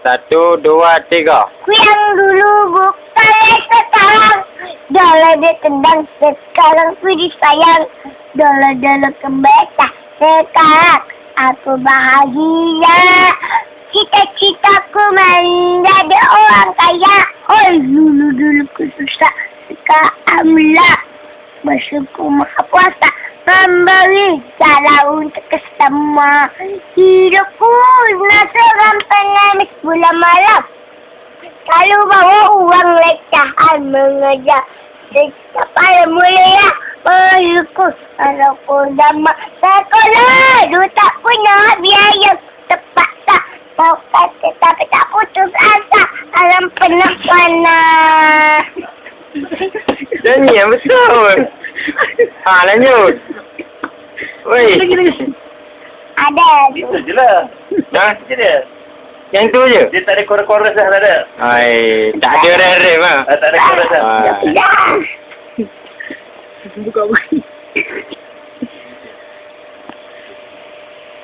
1, 2, 3. Ku yang dulu bukan yang sekarang. Dala dia tendang sekarang ku disayang. Dala kebeta sekarang aku bahagia. Cita-citaku menjadi orang kaya. Oh dulu ku susah sekarang bersyukur maha puasa memberi jalan untuk kesemua. Hidupku seorang pengemis bulan malam. Kalau bawa uang lecahan mengejar siapa yang mulia bersyukur kalau ku damat sekolah. Dulu tak punya biaya terpaksa kau kata tapi tak putus asa alam pernah panas. Nyanyi yang betul. Lanjut. Woi. Ada. Itu je lah. Itu dia. Yang tu je? Dia tak ada chorus-chorus dah, tak ada. Tak ada rem-rem lah. Tak ada chorus dah. Dah.